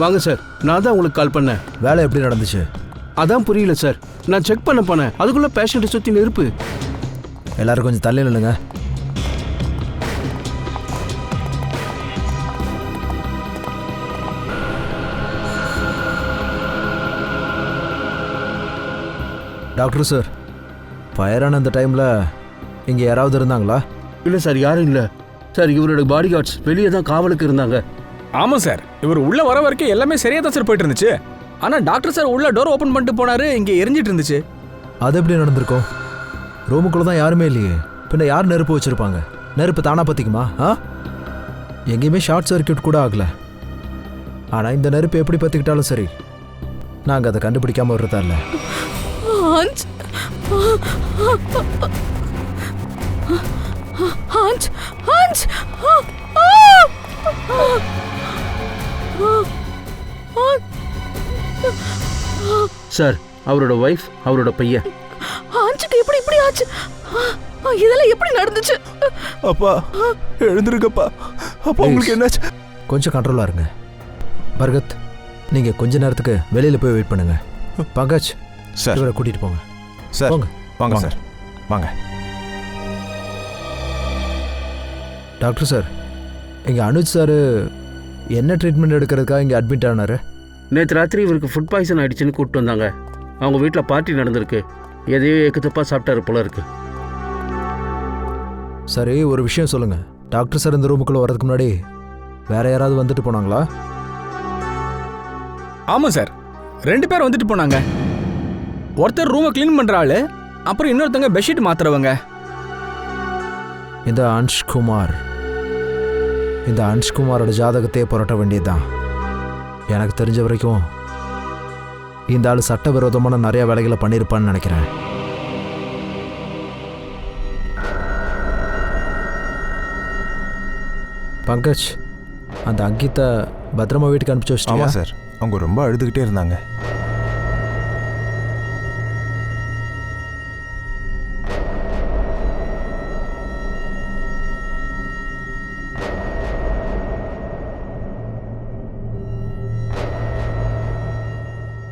வாங்க சார், நான் தான் உங்களுக்கு கால் பண்ணேன். வேலை எப்படி நடந்துச்சு? அதான் புரியல சார். நான் செக் பண்ண போனேன், அதுக்குள்ள பேஷண்ட்டை சுற்றி நெருப்பு. எல்லாரும் கொஞ்சம் தள்ளி நில்லுங்க. டாக்டர் சார், ஃபயரான அந்த டைமில் இங்கே யாராவது இருந்தாங்களா? இல்லை சார், யாரும் இல்லை சார். இவரோட பாடி கார்ட்ஸ் வெளியே தான் காவலுக்கு இருந்தாங்க. ஆமாம் சார், இவர் உள்ளே வர வரைக்கும் எல்லாமே சரியாக தான் சார் போயிட்டு இருந்துச்சு. ஆனால் டாக்டர் சார் உள்ள டோர் ஓப்பன் பண்ணிட்டு போனாரு, இங்கே எரிஞ்சிட்டு இருந்துச்சு. அது எப்படி நடந்திருக்கும்? ரூமுக்குள்ளே தான் யாருமே இல்லையே, பின்ன யார் நெருப்பு வச்சுருப்பாங்க? நெருப்பு தானா பற்றிக்குமா? எங்கேயுமே ஷார்ட் சர்க்கியூட் கூட ஆகலை. ஆனால் இந்த நெருப்பு எப்படி பற்றிக்கிட்டாலும் சரி, நாங்கள் அதை கண்டுபிடிக்காமல் விடுறதா இல்லை. சார், அவரோட வைஃப், அவரோட பையன். ஆஞ்சுக்கு இப்படி ஆச்சு? இதெல்லாம் எப்படி நடந்துச்சு? அப்பா எழுந்திருக்கப்பா. அப்பா உங்களுக்கு என்னாச்சு? கொஞ்சம் கண்ட்ரோலாக இருங்க. பர்கத், நீங்கள் கொஞ்ச நேரத்துக்கு வெளியில் போய் வெயிட் பண்ணுங்க. பங்கஜ் சார், இவரை கூட்டிகிட்டு போங்க. சார் போங்க வாங்க சார், வாங்க. டாக்டர் சார், இங்கே அனுஜ் சார் என்ன ட்ரீட்மெண்ட் எடுக்கிறதுக்காக இங்கே அட்மிட் ஆனார்? நேற்று ராத்திரி இவருக்கு ஃபுட் பாய்சன் ஆயிடுச்சுன்னு கூப்பிட்டு வந்தாங்க. அவங்க வீட்டில் பார்ட்டி நடந்திருக்கு. எதையோ ஏக்கத்தப்பா சாப்பிட்டாரு போல இருக்கு. சரி, ஒரு விஷயம் சொல்லுங்கள். டாக்டர் சார் இந்த ரூமுக்குள்ளே வரதுக்கு முன்னாடி வேற யாராவது வந்துட்டு போனாங்களா? ஆமாம் சார், 2 பேர் வந்துட்டு போனாங்க. ஒருத்தர் ரூமை க்ளீன் பண்ணுற ஆள், அப்புறம் இன்னொருத்தங்க பெட்ஷீட் மாத்துறவங்க. இந்த அன்ஷ்குமாரோட ஜாதகத்தையே புரட்ட வேண்டியதுதான். எனக்கு தெரிஞ்ச வரைக்கும் இந்த ஆள் சட்டவிரோதமான நிறைய வேலைகளை பண்ணியிருப்பான்னு நினைக்கிறேன். பங்கஜ், அந்த அங்கித்தை பத்திரமா வீட்டுக்கு அனுப்பிச்சு வச்சிட்டியா? சார், அவங்க ரொம்ப அழுதுகிட்டே இருந்தாங்க.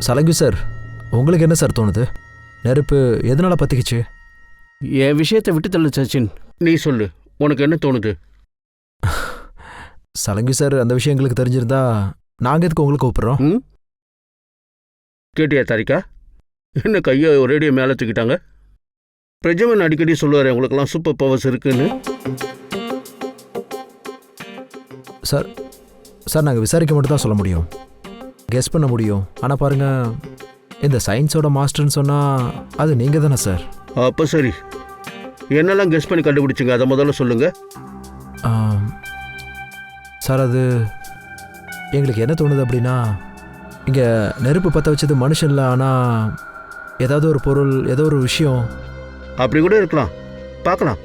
சலங்கு சார், உங்களுக்கு என்ன சார் தோணுது? நெருப்பு எதனால பத்திக்கிச்சு? என் விஷயத்தை விட்டு தள்ளு சச்சின், நீ சொல்லு, உனக்கு என்ன தோணுது? சலங்கு சார், அந்த விஷயம் எங்களுக்கு தெரிஞ்சிருந்தா நாங்கள் எதுக்கு உங்களுக்கு கூப்பிட்றோம்? கேட்டியா தாரிகா? என்ன கையை ஒரேடியோ மேலே தூக்கிட்டாங்க? பிரஜமன் அடிக்கடி சொல்லுவார் உங்களுக்கெல்லாம் சூப்பர் பவர்ஸ் இருக்குன்னு. சார் சார் நாங்கள் விசாரிக்க மட்டும் தான் சொல்ல முடியும், கெஸ் பண்ண முடியும். ஆனால் பாருங்கள், இந்த சயின்ஸோட மாஸ்டர்னு சொன்னால் அது நீங்கள் தானே சார்? அப்போ சரி, என்னெல்லாம் கெஸ் பண்ணி கண்டுபிடிச்சிங்க, அதை முதல்ல சொல்லுங்கள். சார், அது எங்களுக்கு என்ன தோணுது அப்படின்னா, இங்கே நெருப்பு பற்ற வச்சது மனுஷன் இல்லை, ஆனால் ஏதாவது ஒரு பொருள், ஏதோ ஒரு விஷயம். அப்படி கூட இருக்கலாம், பார்க்கலாம்.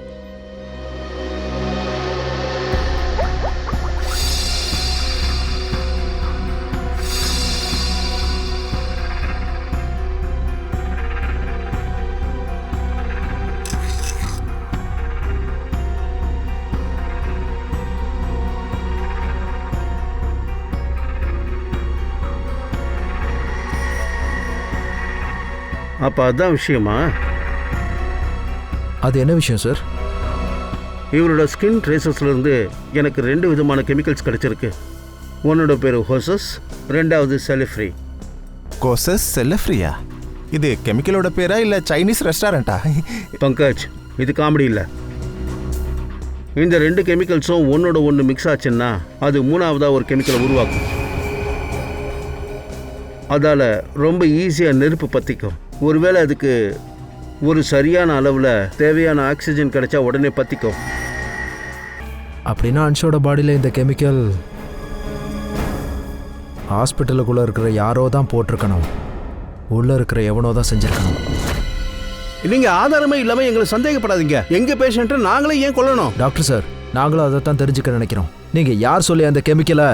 அப்போ அதுதான் விஷயமா? அது என்ன விஷயம் சார்? இவரோட ஸ்கின் ட்ரேசஸ்லேருந்து எனக்கு 2 விதமான கெமிக்கல்ஸ் கிடச்சிருக்கு. ஒன்னோட பேர் ஹோசஸ், 2வது செலிஃப்ரி. கோசஸ் செல்லஃப்ரியா? இது கெமிக்கலோட பேரா இல்லை சைனீஸ் ரெஸ்டாரண்ட்டா? பங்கஜ், இது காமெடி இல்லை. இந்த 2 கெமிக்கல்ஸும் ஒன்னோட ஒன்று மிக்ஸ் ஆச்சுன்னா அது 3வதாக ஒரு கெமிக்கலை உருவாக்கும். அதால் ரொம்ப ஈஸியாக நெருப்பு பற்றிக்கும். ஒருவேளை அதுக்கு ஒரு சரியான அளவில் தேவையான ஆக்சிஜன் கிடைச்சா உடனே பற்றிக்கும். அப்படின்னா அன்ஷோட பாடியில் இந்த கெமிக்கல் ஹாஸ்பிட்டலுக்குள்ளே இருக்கிற யாரோ தான் போட்டிருக்கணும், உள்ளே இருக்கிற எவனோ தான் செஞ்சுருக்கணும். நீங்கள் ஆதாரமே இல்லாமல் எங்களை சந்தேகப்படாதீங்க. எங்கள் பேஷண்ட்டை நாங்களே ஏன் கொல்லணும்? டாக்டர் சார், நாங்களும் அதை தான் தெரிஞ்சுக்க நினைக்கிறோம். நீங்கள் யார் சொல்லி அந்த கெமிக்கலை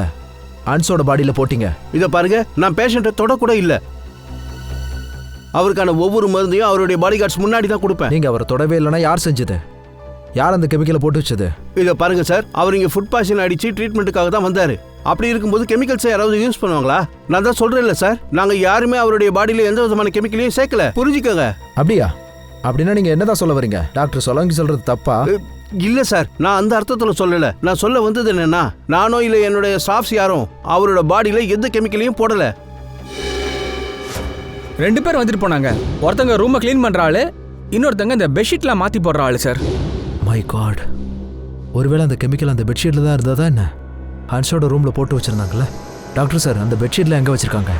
அன்ஸோட பாடியில் போட்டிங்க? இதை பாருங்க, நான் பேஷண்ட்டை தொடக்கூட இல்லை. அவருக்கான ஒவ்வொரு மருந்தையும் அவருடைய பாடி கார்ட்ஸ் முன்னாடி தான் கொடுப்பேன். நீங்கள் அவரை தொடவே இல்லைன்னா யார் செஞ்சது? யார் அந்த கெமிக்கலை போட்டு வச்சது? இதை பாருங்க சார், அவர் இங்கே ஃபுட் பாய்சன் அடித்து ட்ரீட்மெண்ட்டுக்காக தான் வந்தார். அப்படி இருக்கும்போது கெமிக்கல்ஸை யாராவது யூஸ் பண்ணுவாங்களா? நான் தான் சொல்றேன்ல சார், நாங்க யாருமே அவருடைய பாடியில எந்த விதமான கெமிக்கலையும் சேர்க்கல, புரிஞ்சுக்கோங்க. அப்படியா? அப்படின்னா நீங்க என்னதான் சொல்ல வரீங்க? டாக்டர் சொலங்கி சொல்றது தப்பா? இல்ல சார், நான் அந்த அர்த்தத்துல சொல்லல. நான் சொல்ல வந்தது என்னன்னா, நானோ இல்ல என்னுடைய ஸ்டாஃப்ஸ் யாரும் அவரோட பாடியில எந்த கெமிக்கலையும் போடல. 2 பேர் வந்துட்டு போனாங்க. ஒருத்தங்க ரூமை க்ளீன் பண்ற ஆளு, இன்னொருத்தங்க இந்த பெட்ஷீட்லாம் மாத்தி போடுற ஆளு சார். மை காட், ஒருவேளை அந்த கெமிக்கல் அந்த பெட்ஷீட்ல தான் இருந்ததா என்ன? ஹன்ஷோட ரூம்ல போட்டு வச்சிருந்தாங்கல்ல? டாக்டர் சார், அந்த பெட்ஷீட்ல எங்க வச்சிருக்காங்க?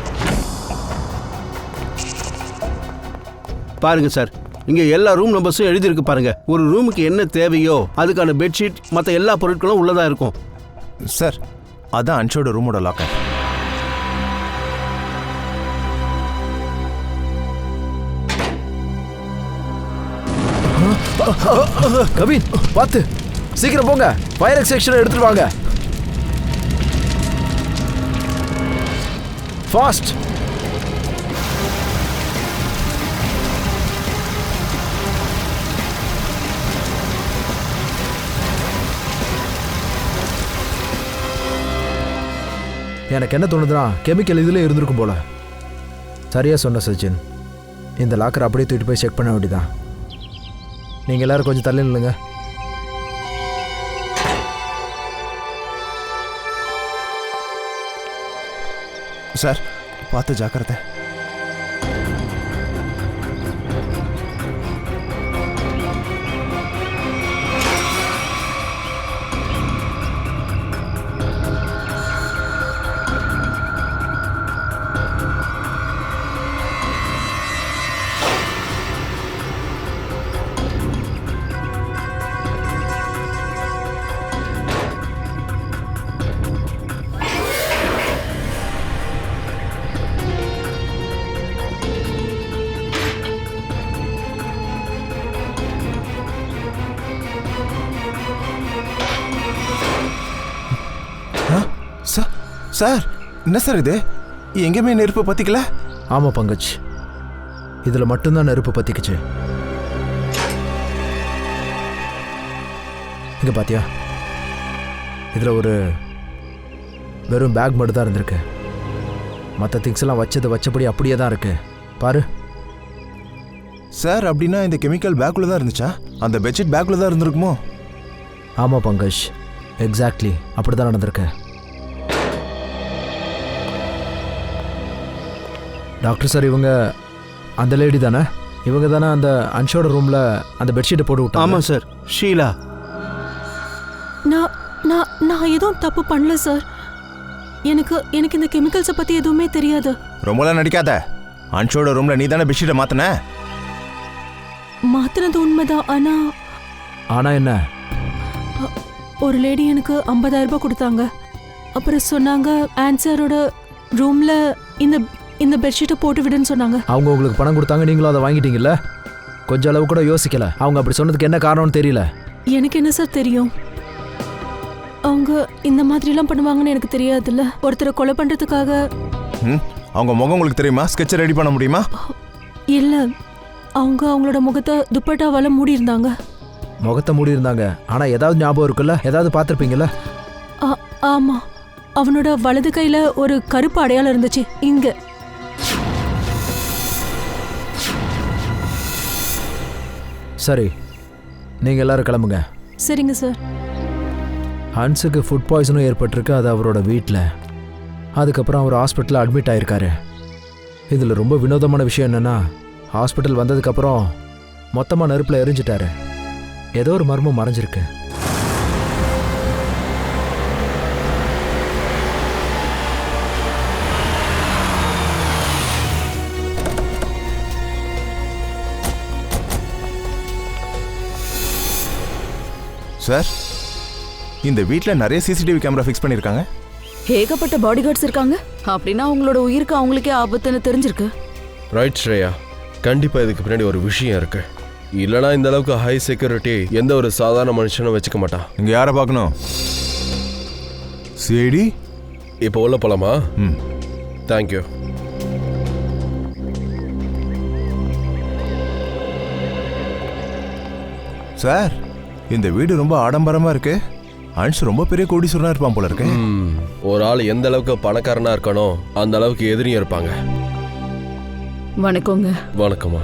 பாருங்க சார், இங்க எல்லா ரூம் நம்பர்ஸும் எழுதியிருக்கு பாருங்க. ஒரு ரூமுக்கு என்ன தேவையோ அதுக்கான பெட்ஷீட் மற்ற எல்லா பொருட்களும் உள்ளதா இருக்கும். சார், அதான் அன்ஷோட ரூமோட லாக்கர். கவின், பார்த்து சீக்கிரம் போங்க, ஃபயர் எக்ஸ்டென்ஷன் எடுத்துட்டு வாங்க. ஃபாஸ்ட். எனக்கு என்ன தோணுதுன்னா, கெமிக்கல் இதில் இருந்திருக்கும் போல. சரியா சொன்ன சச்சின். இந்த லாக்கர் அப்படியே தூக்கிட்டு போய் செக் பண்ண வேண்டியதான். நீங்கள் எல்லாரும் கொஞ்சம் தள்ளி நில்லுங்க. சார், பார்த்து ஜாக்கிரதை. சார், என்ன சார் இது? எங்கேயுமே நெருப்பு பத்திக்கல? ஆமாம் பங்கஜ், இதில் மட்டும்தான் நெருப்பு பற்றிக்குச்சு. இங்கே பாத்தியா, இதில் ஒரு வெறும் பேக் மட்டும் தான் இருந்திருக்கு. மற்ற திங்ஸ் எல்லாம் வச்சபடி அப்படியே தான் இருக்கு. பாரு சார், அப்படின்னா இந்த கெமிக்கல் பேக்குள்ள தான் இருந்துச்சா? அந்த பெட்ஷீட் பேக்குள்ள தான் இருந்திருக்குமோ? ஆமாம் பங்கஜ், எக்ஸாக்ட்லி அப்படி தான் நடந்திருக்கு. டாக்டர் சார், இவங்க அந்த லேடி தானே? இவங்க தானே அந்த அன்ஷோட ரூமில் அந்த பெட்ஷீட்டை போட்டு விட்டாங்க? ஆமாம் சார், ஷீலா. நான் எதுவும் தப்பு பண்ணல சார். எனக்கு இந்த கெமிக்கல்ஸை பற்றி எதுவுமே தெரியாது. ரொம்பலாம் நடிக்காத. அன்ஷோட ரூம்ல நீ தானே பெட்ஷீட்டை மாத்தின? மாத்தினது உண்மைதான். ஆனா என்ன? ஒரு லேடி எனக்கு 50,000 ரூபாய் கொடுத்தாங்க. அப்புறம் சொன்னாங்க ஆன்சரோட ரூம்ல இந்த பெட்ஷீட்டை போட்டு விடுன்னு சொன்னாங்க. அவங்க உங்களுக்கு பணம் கொடுத்தாங்க, நீங்களும் அதை வாங்கிட்டீங்கல்ல? கொஞ்சம் அளவு கூட யோசிக்கல. அவங்க அப்படி சொன்னதுக்கு என்ன காரணம்னு தெரியல. எனக்கு என்ன சார் தெரியும்? அவங்க இந்த மாதிரிலாம் பண்ணுவாங்கன்னு எனக்கு தெரியாதுல்ல. ஒருத்தரை கொலை பண்றதுக்காக. அவங்க முகம் உங்களுக்கு தெரியுமா? ஸ்கெட்ச் ரெடி பண்ண முடியுமா? இல்ல, அவங்களோட முகத்தை துப்பட்டாவால மூடி இருந்தாங்க. முகத்தை மூடி இருந்தாங்க, ஆனா ஏதாவது ஞாபகம் இருக்குல்ல? ஏதாவது பார்த்துருப்பீங்கல்ல? ஆமா, அவனோட வலது கையில ஒரு கருப்பு அடையாளம் இருந்துச்சு. இங்க சரி, நீங்க எல்லாரும் கிளம்புங்க. சரிங்க சார். ஹன்ஸுக்கு ஃபுட் பாய்சனும் ஏற்பட்டிருக்கு, அது அவரோட வீட்டில். அதுக்கப்புறம் அவர் ஹாஸ்பிட்டலில் அட்மிட் ஆயிருக்காரு. இதில் ரொம்ப வினோதமான விஷயம் என்னென்னா, ஹாஸ்பிட்டல் வந்ததுக்கப்புறம் மொத்தமாக நெருப்பில் எரிஞ்சிட்டாரு. ஏதோ ஒரு மர்மம் மறைஞ்சிருக்கு. சார், இந்த வீட்டில் நிறைய சிசிடிவி கேமரா ஃபிக்ஸ் பண்ணியிருக்காங்க. ஏகப்பட்ட பாடி கார்ட்ஸ் இருக்காங்க. அப்படின்னா அவங்களோட உயிருக்கு அவங்களுக்கே ஆபத்துன்னு தெரிஞ்சிருக்கு. ரைட் ஸ்ரேயா, கண்டிப்பா இதுக்கு பின்னாடி ஒரு விஷயம் இருக்கு. இல்லைனா இந்த அளவுக்கு ஹை செக்யூரிட்டி எந்த ஒரு சாதாரண மனுஷனும் வச்சுக்க மாட்டான். இங்க யாரை பார்க்கணும்? சிஐடி. இப்போ உள்ள போலாமா? தேங்க்யூ. சார், இந்த வீடு ரொம்ப ஆடம்பரமா இருக்கு. அன்ஷ் ரொம்ப பெரிய கோடீஸ்வரனா இருப்பான் போல இருக்கு. ஒரு ஆள் எந்த அளவுக்கு பணக்காரனா இருக்கானோ அந்த அளவுக்கு எதிரியும் இருப்பாங்க. வணக்கங்க. வணக்கம்மா.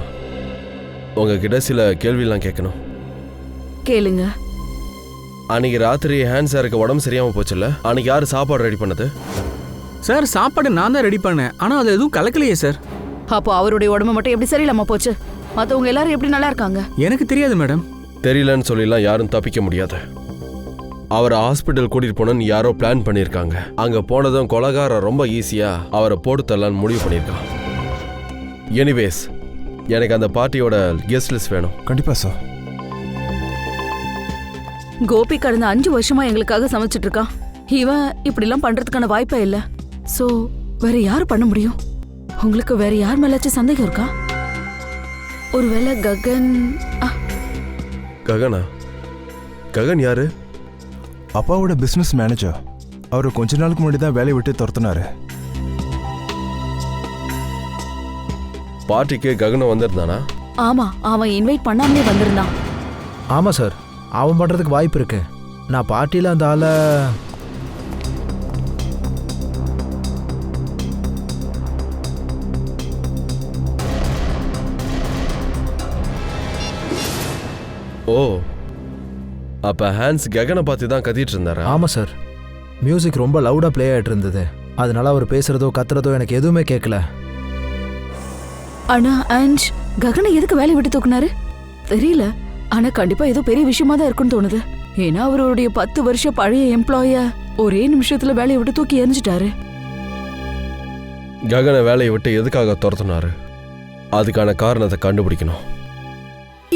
உங்ககிட்ட சில கேள்வியெல்லாம் கேட்கணும். கேளுங்க. அன்னைக்கு ராத்திரி ஹேண்ட் சாருக்கு உடம்பு சரியாம போச்சுல்ல, அன்னைக்கு யாரு சாப்பாடு ரெடி பண்ணது? சார் சாப்பாடு நான் தான் ரெடி பண்ணேன், ஆனால் அது எதுவும் கலக்கலையே சார். அப்போ அவருடைய உடம்பு மட்டும் எப்படி சரியில்லாம போச்சு? மற்றவங்க எல்லாரும் எப்படி நல்லா இருக்காங்க? எனக்கு தெரியாது மேடம். தெரியலன்னு சொல்லிலாம் யாரும் தப்பிக்க முடியாது. அவரை ஹாஸ்பிட்டல் கூட்டிட்டு போனோன்னு யாரோ பிளான் பண்ணியிருக்காங்க. அங்க போனதும் கொலகாரம் ரொம்ப ஈஸியா அவரை போட்டு தரலான்னு முடிவு பண்ணியிருக்கான். எனிவேஸ், எனக்கு அந்த பார்ட்டியோட கெஸ்ட் லிஸ்ட் வேணும். கண்டிப்பா சார். கோபி கடந்த 5 வருஷமா எங்களுக்காக சமைச்சிட்டு இருக்கான். இவன் இப்படிலாம் பண்றதுக்கான வாய்ப்பே இல்லை. ஸோ வேற யாரு பண்ண முடியும்? உங்களுக்கு வேற யார் மேலாச்சும் சந்தேகம் இருக்கா? ஒருவேளை ககன். ககனா? ககன் யாரு? அப்பாவோட பிசினஸ் மேனேஜர். அவரு கொஞ்ச நாளுக்கு முன்னாடி தான் வேலையை விட்டு துரத்துனாரு. பார்ட்டிக்கு ககனம் வந்திருந்தானா? ஆமா, அவன் இன்வைட் பண்ணாமலே வந்திருந்தான். ஆமாம் சார், அவன் பண்ணுறதுக்கு வாய்ப்பு இருக்கு. நான் பார்ட்டியில் அந்த ஆளை ஓ, அப்ப ஹான்ஸ் ககனை பார்த்து தான் கத்திட்டு இருந்தாரா? ஆமாம் சார், மியூசிக் ரொம்ப லவுடாக ப்ளே ஆகிட்டு இருந்தது. அதனால அவர் பேசுகிறதோ கத்துறதோ எனக்கு எதுவுமே கேட்கல. ஆனா அன்ஷ் ககனை எதுக்கு வேலையை விட்டு தூக்குனாரு தெரியல. ஆனா கண்டிப்பா ஏதோ பெரிய விஷயமா தான் இருக்குன்னு தோணுது. ஏன்னா அவருடைய 10 வருஷம் பழைய எம்ப்ளாய ஒரே நிமிஷத்துல வேலையை விட்டு தூக்கி எரிஞ்சிட்டாரு. ககனை வேலையை விட்டு எதுக்காக துரத்துனாரு? அதுக்கான காரணத்தை கண்டுபிடிக்கணும்.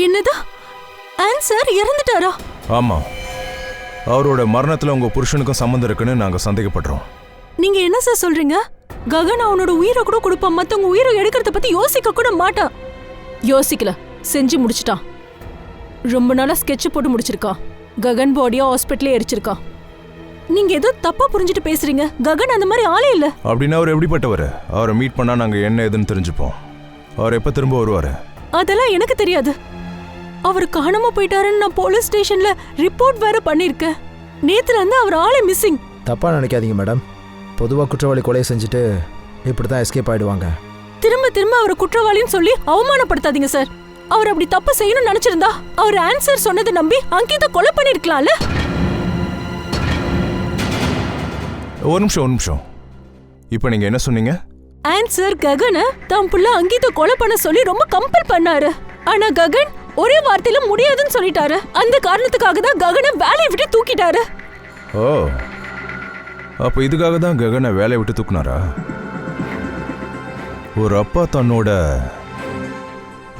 என்னதா ஆன்சர் இறந்துட்டாரா? ஆமா, அவரோட மரணத்துல உங்க புருஷனுக்கும் சம்மந்தம் இருக்குன்னு நாங்க சந்தேகப்படுறோம். நீங்க என்ன சார் சொல்றீங்க? ககன் அவனோட உயிரை கூட கொடுப்பான், மத்தவங்க உயிரை எடுக்கிறத பத்தி யோசிக்க கூட மாட்டான். யோசிக்கல, செஞ்சு முடிச்சிட்டான். ரொம்ப நாளா ஸ்கெட்ச் போட்டு முடிச்சிருக்கான். ககன் பாடியா ஹாஸ்பிட்டலே எரிச்சிருக்கான். நீங்க ஏதோ தப்பா புரிஞ்சுட்டு பேசுறீங்க. ககன் அந்த மாதிரி ஆளே இல்ல. அப்படின்னா அவர் எப்படிப்பட்டவர்? அவரை மீட் பண்ணா நாங்க என்ன ஏதுன்னு தெரிஞ்சுப்போம். அவர் எப்ப திரும்ப வருவாரு? அதெல்லாம் எனக்கு தெரியாது. அவர் காணாம போயிட்டாருன்னு நான் போலீஸ் ஸ்டேஷன்ல ரிப்போர்ட் வேற பண்ணிருக்கேன். நேத்துல இருந்து அவர் ஆளே மிஸ்ஸிங். தப்பாக நினைக்காதீங்க மேடம். பொதுவாக குற்றவாளி கொலை செஞ்சுட்டு இப்படி தான் எஸ்கேப் ஆகிடுவாங்க. திரும்ப திரும்ப அவரை குற்றவாளின்னு சொல்லி அவமானப்படுத்தாதீங்க சார். அவர் அப்படி தப்பு செய்யணும்னு நினைச்சிருந்தா அவர் ஆன்சர் சொன்னதை நம்பி அங்கிதா கொலை பண்ணிருக்கலாம்ல. ஒரு நிமிஷம். இப்போ நீங்க என்ன சொன்னீங்க? ஆன்சர் ககனை தான் புள்ள அங்கிதா கொலை பண்ண சொல்லி ரொம்ப கம்பல் பண்ணாரு. ஆனா ககன் ஒரே வார்த்தையில முடியாதுன்னு சொல்லிட்டாரு. அந்த காரணத்துக்காக தான் ககனை வேலையை விட்டு தூக்கிட்டாரு. ஓ, அப்போ இதுக்காக தான் ககனை வேலையை விட்டு தூக்குனாரா? ஒரு அப்பா தன்னோட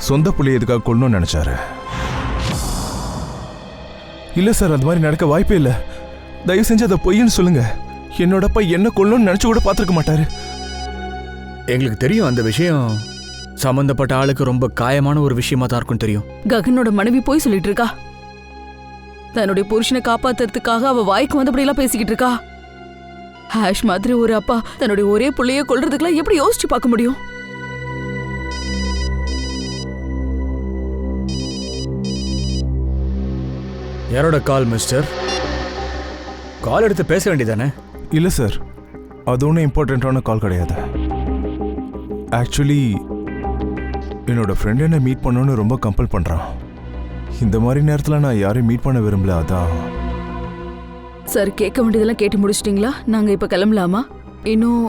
சொந்த புள்ளையை இதுக்காக கொள்ளணும்னு நினைச்சாரு. இல்ல சார், அது மாதிரி நடக்க வாய்ப்பே இல்லை. தயவு செஞ்சு அதை பொய்ன்னு சொல்லுங்க. என்னோட அப்பா என்ன கொள்ளணும்னு நினைச்சு கூட பார்த்துருக்க மாட்டாரு. எங்களுக்கு தெரியும் அந்த விஷயம் சம்பந்தப்பட்ட ஆளுக்கு ரொம்ப காயமான ஒரு விஷயமா தான் இருக்கும் தெரியும். ககனோட மனைவி போய் சொல்லிட்டு இருக்கா. தன்னுடைய புருஷனை காப்பாத்துறதுக்காக அவ வாய்க்கு வந்தபடி எல்லாம் பேசிக்கிட்டு இருக்கா. ஹாஷ் மாதிரி ஒரு அப்பா தன்னுடைய ஒரே புள்ளைய கொல்றதுக்குலாம் எப்படி யோசிச்சு பார்க்க முடியும்? யாரோட கால் மிஸ்டர்? கால் எடுத்து பேச வேண்டியதானே? இல்லை சார், அது ஒன்றும் இம்பார்ட்டண்ட்டான கால் கிடையாது. ஆக்சுவலி என்னோட ஃப்ரெண்ட் என்ன மீட் பண்ணணும்னு ரொம்ப கம்பல் பண்ணுறான். இந்த மாதிரி நேரத்தில் நான் யாரையும் மீட் பண்ண விரும்பல. அதான் சார், கேட்க வேண்டியதெல்லாம் கேட்டு முடிச்சிட்டிங்களா? நாங்கள் இப்போ கிளம்பலாமா? இன்னும்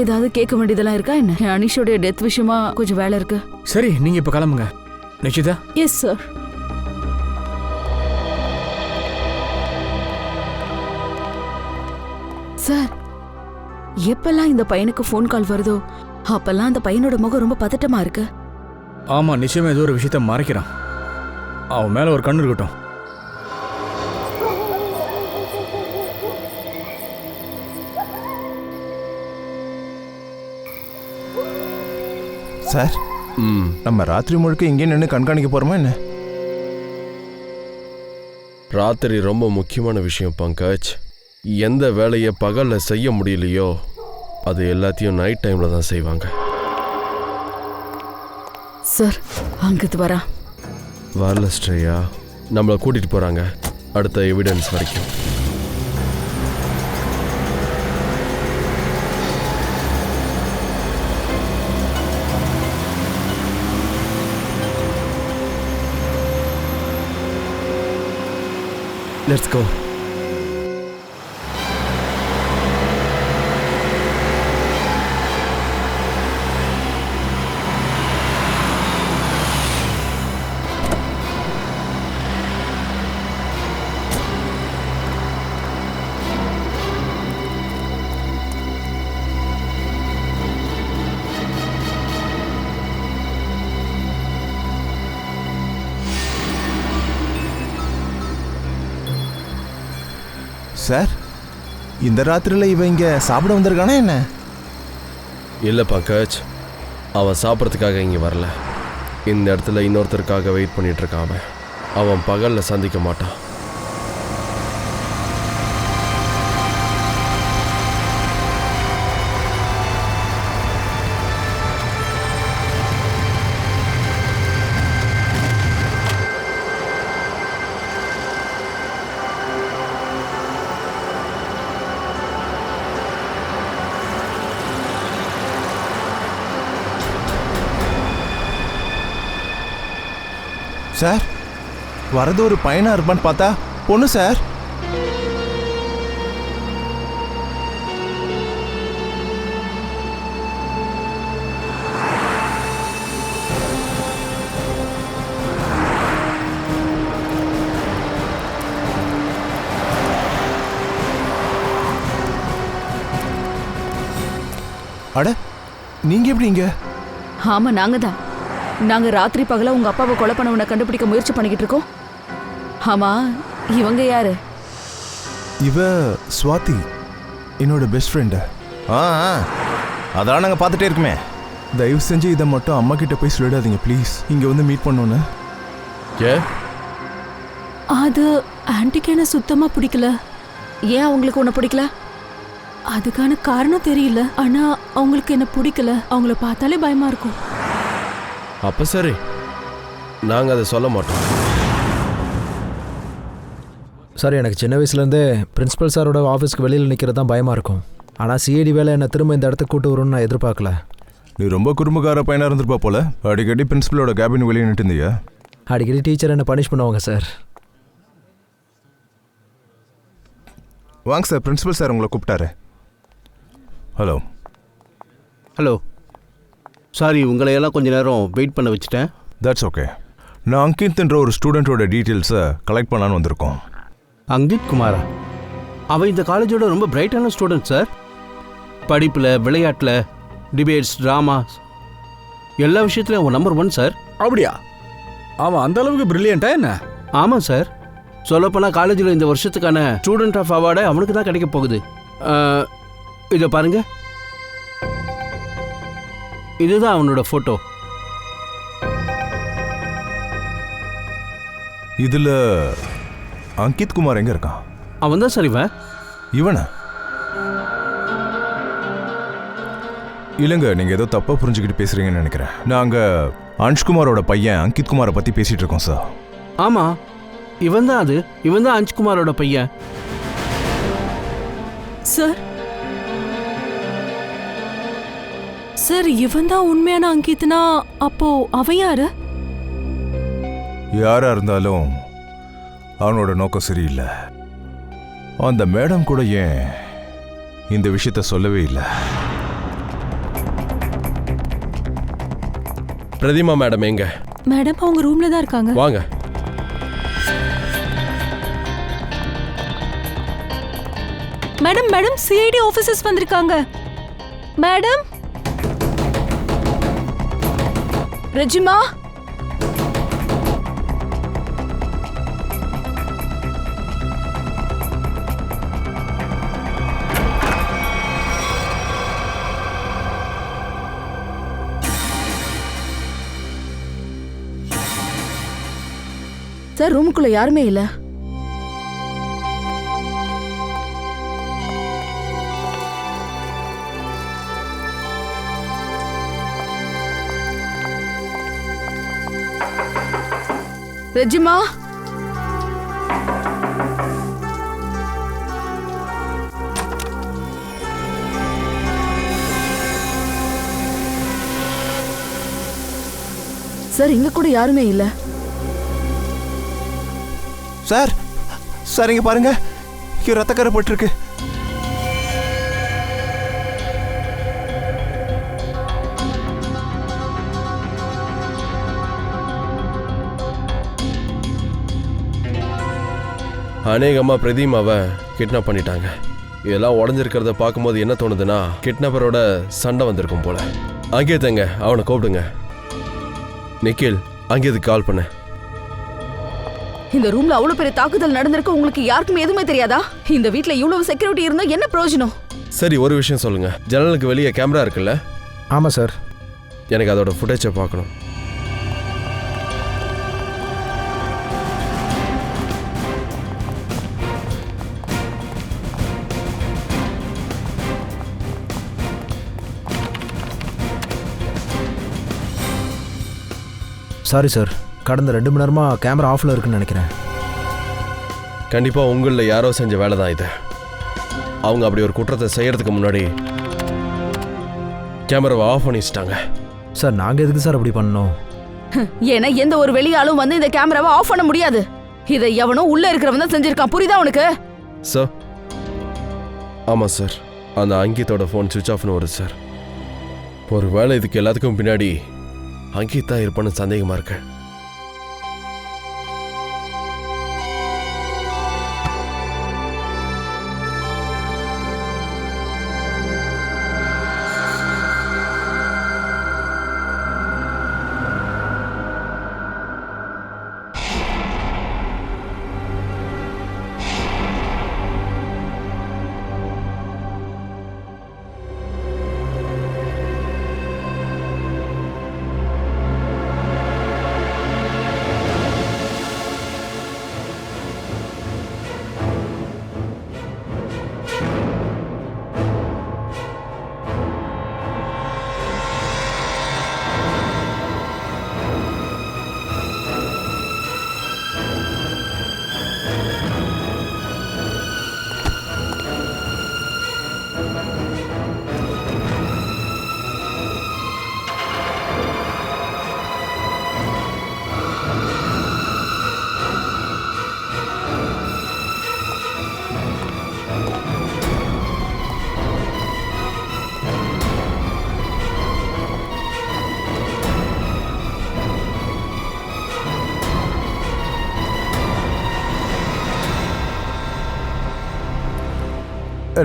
ஏதாவது கேட்க வேண்டியதெல்லாம் இருக்கா என்ன? அனிஷோடைய டெத் விஷயமா கொஞ்சம் வேலை இருக்கு. சரி, நீங்க இப்போ கிளம்புங்க. நிச்சிதா? Yes sir. சார், எப்பெல்லாம் இந்த பையனுக்கு ஃபோன் கால் வருதோ அப்பெல்லாம் அந்த பையனோட முகம் ரொம்ப பதட்டமா இருக்கு. ஆமா, நிச்சயமா ஏதோ ஒரு விஷயத்த மறைக்கிறான். அவன் மேல ஒரு கண்ணு இருக்கட்டும். சார், நம்ம ராத்திரி முழுக்க இங்கே நின்று கண்காணிக்க போறோமா என்ன? ராத்திரி ரொம்ப முக்கியமான விஷயம் பங்கஜ். எந்த வேலையை பகல்ல செய்ய முடியலையோ அது எல்லாத்தையும் நைட் டைம்ல தான் செய்வாங்க. சார், அங்கிட்டு வரா. வரல ஸ்ரேயா, நம்மளை கூட்டிட்டு போறாங்க அடுத்த எவிடன்ஸ் வரைக்கும். Let's go. சார், இந்த ராத்திரியில் இவன் இங்கே சாப்பிட வந்திருக்கானா என்ன? இல்லை பங்கஜ், அவன் சாப்பிட்றதுக்காக இங்கே வரல. இந்த இடத்துல இன்னொருத்தருக்காக வெயிட் பண்ணிட்டு இருக்கான். அவன் பகலில் சந்திக்க மாட்டான். சார், வரது ஒரு பையனா இருப்பான்னு பார்த்தா பொண்ணு சார். அட, நீங்க எப்படி இங்க? ஆமா, நாங்க தான். நாங்க ராத்திரி பகல உங்க அப்பாவை கொலை பண்ணவனை கண்டுபிடிக்க முயற்சி பண்ணிக்கிட்டு இருக்கோம். ஆமா, இவங்க யாரு? இவ ஸ்வாதி, என்னோட பெஸ்ட் ஃப்ரெண்டு. அதான் நாங்கள் பார்த்துட்டே இருக்குமே. தயவு செஞ்சு இதை மட்டும் அம்மா கிட்ட போய் சொல்லிடாதீங்க ப்ளீஸ். இங்கே வந்து மீட் பண்ணோன்னு. அது ஆன்ட்டிக்கு என்ன சுத்தமா பிடிக்கல. ஏன் அவங்களுக்கு உன்னை பிடிக்கல? அதுக்கான காரணம் தெரியல. ஆனா அவங்களுக்கு என்ன பிடிக்கல. அவங்கள பார்த்தாலே பயமா இருக்கும். அப்போ சரி, நாங்கள் அதை சொல்ல மாட்டோம். சார், எனக்கு சின்ன வயசுலேருந்தே பிரின்ஸிபல் சாரோட ஆஃபீஸ்க்கு வெளியில் நிற்கிறது தான் பயமாக இருக்கும். ஆனால் சிஐடி வேலை என்னை திரும்ப இந்த இடத்துக்கு கூட்டு வரும்னு நான் எதிர்பார்க்கல. நீ ரொம்ப குறும்புக்கார பையனாக இருந்திருப்பா போல. அடிக்கடி பிரின்ஸிபலோட கேபின் வெளியே நின்று இருந்தியா? அடிக்கடி டீச்சர் என்னை பனிஷ் பண்ணுவாங்க சார். வாங்க சார், பிரின்ஸிபல் சார் உங்களை கூப்பிட்டாரு. ஹலோ. ஹலோ. சாரி, உங்களையெல்லாம் கொஞ்ச நேரம் வெயிட் பண்ண வச்சுட்டேன். That's okay. நான் அங்கித்ன்ற ஒரு ஸ்டூடெண்ட்டோட டீட்டெயில்ஸை கலெக்ட் பண்ணலான்னு வந்திருக்கோம். அங்கித் குமாரா? அவன் இந்த காலேஜோட ரொம்ப பிரைட்டான ஸ்டூடெண்ட் சார். படிப்பில், விளையாட்டில், டிபேட்ஸ், ட்ராமாஸ் எல்லா விஷயத்துலையும் அவன் நம்பர் 1 சார். அப்படியா? அவன் அந்த அளவுக்கு பிரில்லியண்டா என்ன? ஆமாம் சார். சொல்லப்போனால் காலேஜில் இந்த வருஷத்துக்கான ஸ்டூடெண்ட் ஆஃப் அவார்டை அவனுக்கு தான் கிடைக்க போகுது. இதை பாருங்க, இதுதான் அவனோட ஃபோட்டோ. இதில் அங்கித் குமார் எங்கே இருக்கான்? அவன் தான் சார் இவன். இவனா? இல்லைங்க, நீங்கள் ஏதோ தப்பாக புரிஞ்சுக்கிட்டு பேசுகிறீங்கன்னு நினைக்கிறேன். நாங்கள் அன்ஷ்குமாரோட பையன் அங்கித் குமாரை பற்றி பேசிகிட்டு இருக்கோம் சார். ஆமாம், இவன் தான் அது. இவன் தான் அன்ஷ்குமாரோட பையன். சார், சார் இவன் தான் உண்மையான அங்கித்னா அப்போ அவன் யாரு? யாரா இருந்தாலும் அவனோட நோக்கம் சரியில்லை. அந்த மேடம் கூட ஏன் இந்த விஷயத்த சொல்லவே இல்லை? பிரதிமா மேடம் எங்க? மேடம் அவங்க ரூம்ல தான் இருக்காங்க. வாங்க. மேடம், மேடம் சிஐடி ஆபீசர்ஸ் வந்திருக்காங்க. மேடம். ரெஜிமா, சார் ரூமுக்குள்ள யாருமே இல்ல. ரெஜிமா, சார் இங்க கூட யாருமே இல்ல. சார், சார் இங்க பாருங்க, இங்க ரத்தக்கரை பட்டிருக்கு. அநேகமாக பிரதீமாவை கிட்னாப் பண்ணிட்டாங்க. இதெல்லாம் உடஞ்சிருக்கிறத பார்க்கும்போது என்ன தோணுதுன்னா, கிட்னாப்பரோட சண்டை வந்திருக்கும் போல. அங்கே தங்க, அவனை கூப்பிடுங்க. நிக்கில், அங்கே இதுக்கு கால் பண்ண. இந்த ரூம்ல அவ்வளவு பெரிய தாக்குதல் நடந்திருக்கு, உங்களுக்கு யாருக்குமே எதுவுமே தெரியாதா? இந்த வீட்ல இவ்வளவு செக்யூரிட்டி இருந்தா என்ன பிரயோஜனம்? சரி, ஒரு விஷயம் சொல்லுங்க. ஜன்னலுக்கு வெளியே கேமரா இருக்குல்ல? ஆமாம் சார். எனக்கு அதோட ஃபுட்டேஜை பார்க்கணும். சாரி சார், கடந்த 2 மணி நேரமாக கேமரா ஆஃபில் இருக்குன்னு நினைக்கிறேன். கண்டிப்பாக உங்களில் யாரோ செஞ்ச வேலை தான் இது. அவங்க அப்படி ஒரு குற்றத்தை செய்யறதுக்கு முன்னாடி கேமராவை ஆஃப் பண்ணி வச்சிட்டாங்க. சார், நாங்கள் எதுக்கு சார் அப்படி பண்ணோம்? ஏன்னா எந்த ஒரு வெளியாலும் வந்து இந்த கேமராவை ஆஃப் பண்ண முடியாது. இதை எவனோ உள்ள இருக்கிறவன் தான் செஞ்சிருக்கான், புரியுதா உனக்கு? சார், ஆமாம் சார், அந்த அங்கித்தோட ஃபோன் சுவிட்ச் ஆஃப்னு வருது சார். ஒரு வேளை இதுக்கு எல்லாத்துக்கும் பின்னாடி அங்கித் தான் இருப்பான்னு சந்தேகமாக இருக்கு.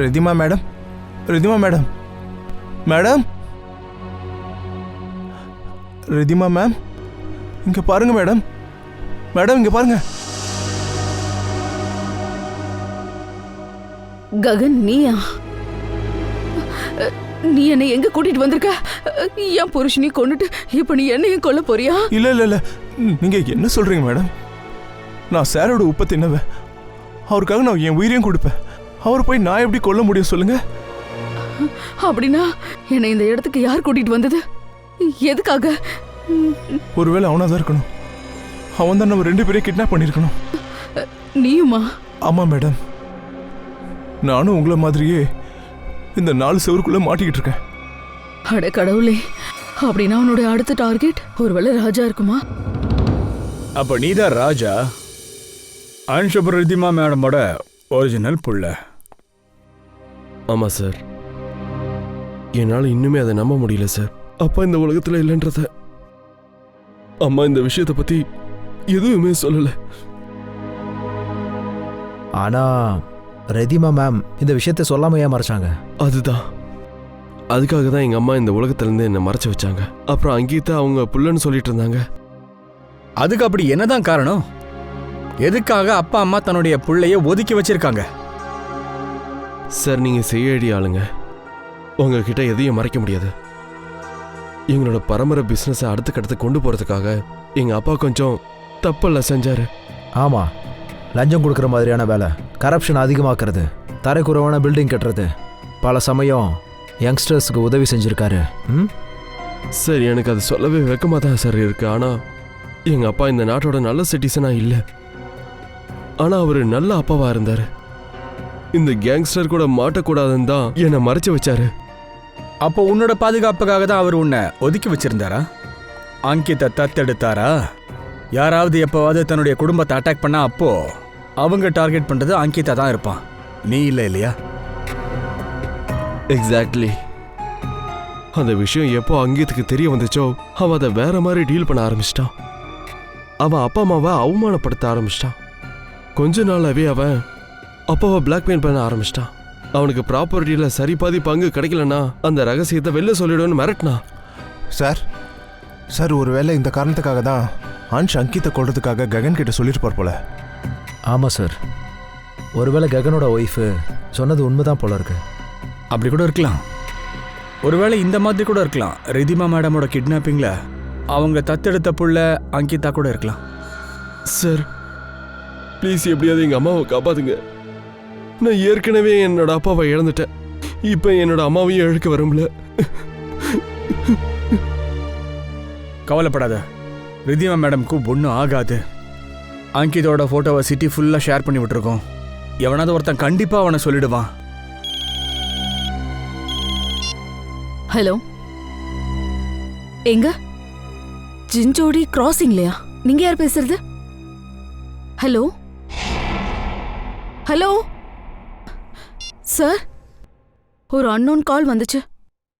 Ridhima madam, Ridhima madam, madam, Ridhima ma'am, இங்க பாருங்க மேடம், மேடம் இங்க பாருங்க. ககன், நீயா? நீ என்னை எங்க கூட்டிட்டு வந்திருக்க? என் புருஷனையும் கொண்டுட்டு இப்ப நீ என்னையும் கொல்ல போறியா? இல்ல இல்ல இல்ல, நீங்க என்ன சொல்றீங்க மேடம்? நான் சாரோட உப்பை தின்னவன், அவருக்காக நான் என் உயிரையும் கொடுப்பேன். அவர் போய் நான் எப்படி கொல்ல முடியும் சொல்லுங்க? அப்படின்னா என்னை இந்த இடத்துக்கு யார் கூட்டிட்டு வந்தது? எதுக்காக? ஒருவேளை அவனாதான் இருக்கணும். அவன் தான் நம்ம 2 பேரையும் கிட்னாப் பண்ணிருக்கணும். நீயுமா? ஆமா மேடம், நானும் உங்களை மாதிரியே இந்த 4 செவருக்குள்ள மாட்டிக்கிட்டு இருக்கேன். அட கடவுளே, அப்படின்னா அவனோட அடுத்த டார்கெட் ஒருவேளை ராஜா இருக்குமா? அப்ப நீதான் ராஜா, அன்ஷபர் ரிதிமா மேடமோட ஒரிஜினல் புள்ள. ஆமாம் சார், என்னால் இன்னுமே அதை நம்ப முடியல சார். அப்பா இந்த உலகத்தில் இல்லைன்றத, அம்மா இந்த விஷயத்தை பற்றி எதுவுமே சொல்லலை. ஆனால் ரிதிமா மேம் இந்த விஷயத்தை சொல்லாமல் ஏன் மறைச்சாங்க? அதுதான், அதுக்காக தான் எங்கள் அம்மா இந்த உலகத்துலேருந்து என்னை மறைச்சு வச்சாங்க. அப்புறம் அங்கீதா அவங்க புள்ளன்னு சொல்லிட்டு இருந்தாங்க. அதுக்கு அப்படி என்னதான் காரணம்? எதுக்காக அப்பா அம்மா தன்னுடைய புள்ளைய ஒதுக்கி வச்சிருக்காங்க? சார், நீங்கள் செய்யடி ஆளுங்க, உங்ககிட்ட எதையும் மறைக்க முடியாது. எங்களோட பரம்பரை பிஸ்னஸை அடுத்துக்கடுத்து கொண்டு போகிறதுக்காக எங்கள் அப்பா கொஞ்சம் தப்பெல்லாம் செஞ்சார். ஆமாம், லஞ்சம் கொடுக்குற மாதிரியான வேலை, கரப்ஷன் அதிகமாக்குறது, தரைக்குறைவான பில்டிங் கட்டுறது, பல சமயம் யங்ஸ்டர்ஸுக்கு உதவி செஞ்சுருக்காரு. சார், எனக்கு அது சொல்லவே வெக்கமாக தான் சார் இருக்கு. ஆனால் எங்கள் அப்பா இந்த நாட்டோட நல்ல சிட்டிசனாக இல்லை. ஆனால் அவர் நல்ல அப்பாவாக இருந்தார். இந்த கேங்ஸ்டர் கூட மாட்டக்கூடாதுன்னு தான் என்னை மறைச்சு வச்சாரு. அப்போ உன்னோட பாதுகாப்புக்காக தான் அவர் உன்னை ஒதுக்கி வச்சிருந்தாரா? அங்கித்தை தத்தெடுத்தாரா? யாராவது எப்போவாவது தன்னுடைய குடும்பத்தை அட்டாக் பண்ணா அப்போ அவங்க டார்கெட் பண்றது அங்கிதா தான் இருப்பான், நீ இல்லை இல்லையா? எக்ஸாக்ட்லி. அந்த விஷயம் எப்போ அங்கீத்துக்கு தெரிய வந்துச்சோ அவன் அதை வேற மாதிரி டீல் பண்ண ஆரம்பிச்சிட்டான். அவன் அப்பா அம்மாவை அவமானப்படுத்த ஆரம்பிச்சிட்டான். கொஞ்ச நாளாவே அவன் அப்பாவை பிளாக்மெயில் பண்ண ஆரம்பிச்சிட்டான். அவனுக்கு ப்ராப்பர்ட்டியில் சரி பாதி பங்கு கிடைக்கலன்னா அந்த ரகசியத்தை வெளில சொல்லிடுன்னு மிரட்டினான். சார் சார் ஒருவேளை இந்த காரணத்துக்காக தான் அன்ஷ் அங்கித்தை கொள்றதுக்காக ககன் கிட்ட சொல்லிட்டு போல. ஆமாம் சார், ஒருவேளை ககனோட ஒய்ஃபு சொன்னது உண்மைதான் போல இருக்கு. அப்படி கூட இருக்கலாம். ஒருவேளை இந்த மாதிரி கூட இருக்கலாம். ரிதிமா மேடமோட கிட்னாப்பிங்ல அவங்க தத்தெடுத்த புள்ள அங்கிதா கூட இருக்கலாம். சார் ப்ளீஸ் எப்படியாவது எங்கள் அம்மாவை காப்பாத்துங்க. நான் ஏற்கனவே என்னோட அப்பாவை இழந்துட்டேன். இப்போ என்னோட அம்மாவையும் இழக்க விரும்பல. கவலைப்படாத, ரிதிமா மேடம்க்கு ஒன்றும் ஆகாது. அங்கிதோட ஃபோட்டோவை சிட்டி ஃபுல்லாக ஷேர் பண்ணி விட்டுருக்கோம். எவனாவது ஒருத்தன் கண்டிப்பாக அவனை சொல்லிடுவான். ஹலோ, எங்க ஜிஞ்சோடி கிராசிங்லையா? நீங்க யார் பேசுறது? ஹலோ ஹலோ சார், ஒரு அன்னோன் கால் வந்துச்சு.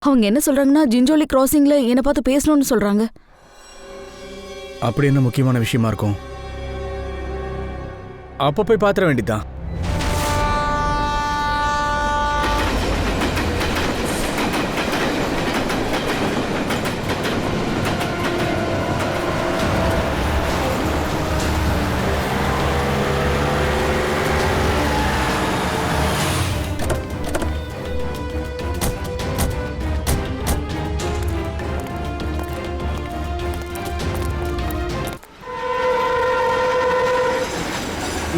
அவங்க என்ன சொல்றாங்கன்னா ஜிஞ்சோலி கிராசிங்ல என்னை பார்த்து பேசணும்னு சொல்றாங்க. அப்படி என்ன முக்கியமான விஷயமா இருக்கும்? அப்போ போய் பார்த்துட வேண்டியதான்.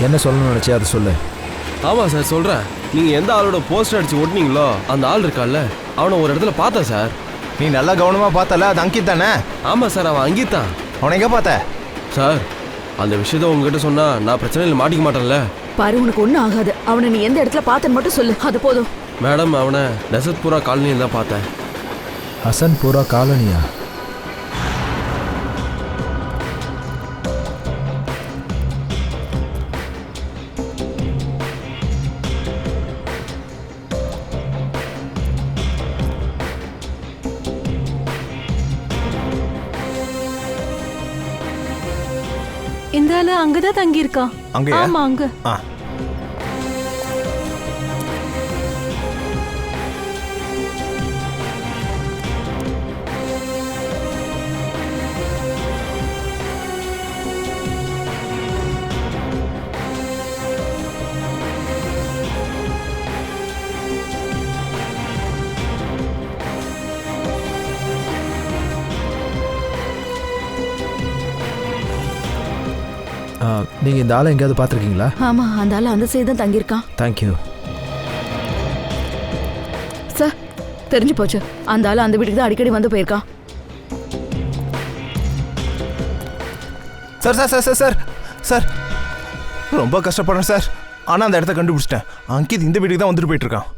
என்ன சொல்லணும்னு நினச்சே அதை சொல்லு. ஆமாம் சார் சொல்கிறேன். நீங்கள் எந்த ஆளோட போஸ்டர் அடிச்சு ஓட்டினீங்களோ அந்த ஆள் இருக்கான்ல, அவனை ஒரு இடத்துல பார்த்தேன் சார். நீ நல்லா கவனமாக பார்த்தல, அது அங்கித் தானே? ஆமாம் சார், அவன் அங்கித்தான். அவனை எங்கே பார்த்த? சார் அந்த விஷயத்த உங்ககிட்ட சொன்னால் நான் பிரச்சனையில் மாட்டிக்க மாட்டேன்ல. பாரு, உனக்கு ஒன்றும் ஆகாது. அவனை நீ எந்த இடத்துல பார்த்தன்னு மட்டும் சொல்லு, அது போதும். மேடம் அவனை நெசத்புரா காலனியில் தான் பார்த்தேன். ஹசன்பூரா காலனியா? இந்த ஆளு அங்கதான் தங்கி இருக்கா. அங்கயா? ஆமா, அங்க. ஆ நீங்கள் இந்த ஆளை எங்கேயாவது பார்த்துருக்கீங்களா? ஆமா, அந்த ஆளு அந்த சைடு தான் தங்கியிருக்கான். தேங்க்யூ சார், தெரிஞ்சு போச்சு. அந்த ஆளு அந்த வீட்டுக்கு தான் அடிக்கடி வந்து போயிருக்கான். Sir sir sir sir sir sir ரொம்ப கஷ்டப்படுறேன் சார். ஆனால் அந்த இடத்த கண்டுபிடிச்சிட்டேன். அங்கித் இந்த வீட்டுக்கு தான் வந்துட்டு போயிட்டு இருக்கான்.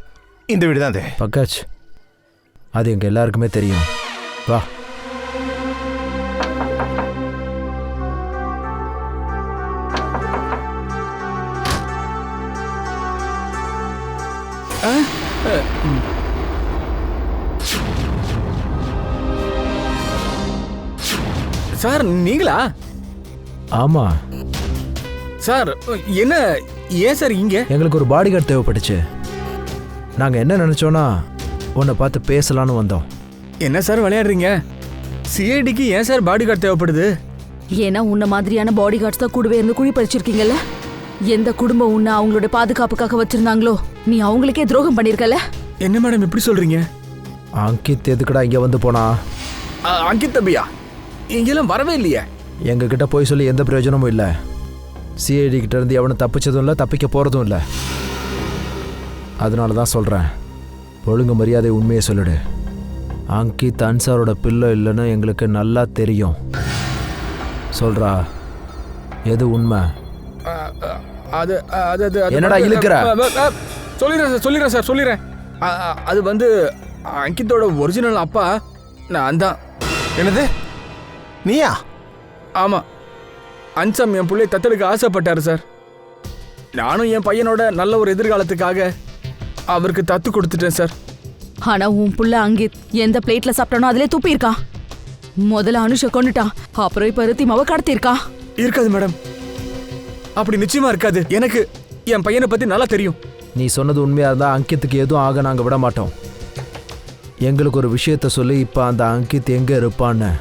இந்த வீடு தான் அது. பக்காச், அது எங்கள் எல்லாருக்குமே தெரியும். வா. சார் நீங்களா? ஆமாம் சார் என்ன, ஏன் சார் இங்கே? எங்களுக்கு ஒரு பாடி கார்டு தேவைப்பட்டுச்சு. நாங்கள் என்ன நினச்சோன்னா உன்னை பார்த்து பேசலான்னு வந்தோம். என்ன சார் விளையாடுறீங்க? சிஐடிக்கு ஏன் சார் பாடி கார்டு தேவைப்படுது? ஏன்னா உன்ன மாதிரியான பாடி கார்ட்ஸ் தான் கூடவே இருந்து குழி பறிச்சிருக்கீங்கல்ல. எந்த குடும்பம் உன்னை அவங்களோட பாதுகாப்புக்காக வச்சிருந்தாங்களோ நீ அவங்களுக்கே துரோகம் பண்ணிருக்கல. என்ன மேடம் இப்படி சொல்றீங்க? அங்கித் எதுக்குடா இங்கே வந்து போனா? அங்கித் தம்பியா இங்கெல்லாம் வரவே இல்லையே. எங்ககிட்ட போய் சொல்லி எந்த பிரயோஜனமும் இல்லை. சிஐடி கிட்ட இருந்து எவனும் தப்பிச்சதும் இல்லை, தப்பிக்க போகிறதும் இல்லை. அதனால தான் சொல்கிறேன், ஒழுங்கு மரியாதை உண்மையை சொல்லிடு. அங்கித் அன்சாரோட பிள்ளை இல்லைன்னு எங்களுக்கு நல்லா தெரியும். சொல்கிறா, எது உண்மை? அது அது அது என்னடா இழுக்கிற? சொல்லிடுறேன் சார் சொல்லிடுறேன். அது வந்து அங்கித்தோட ஒரிஜினல் அப்பா நான் தான். என்னது, நீயா? ஆமாம், அன்சம் என் பிள்ளை தத்தெடுக்க ஆசைப்பட்டார் சார். நானும் என் பையனோட நல்ல ஒரு எதிர்காலத்துக்காக அவருக்கு தத்து கொடுத்துட்டேன் சார். ஆனா உன் புள்ள அங்கித் எந்த பிளேட்ல சாப்பிட்டானோ அதிலே துப்பி இருக்கான். முதல்ல அனுஷ கொண்டுட்டான், அப்புறம் இப்ப ரித்திமாவை கடத்திருக்கான். இருக்காது மேடம், அப்படி நிச்சயமா இருக்காது. எனக்கு என் பையனை பத்தி நல்லா தெரியும். நீ சொன்னது உண்மையா இருந்தா அங்கித்துக்கு எதுவும் ஆக நாங்க விட மாட்டோம். எங்களுக்கு ஒரு விஷயத்த சொல்லி இப்ப அந்த அங்கித் எங்க இருப்பான்னு.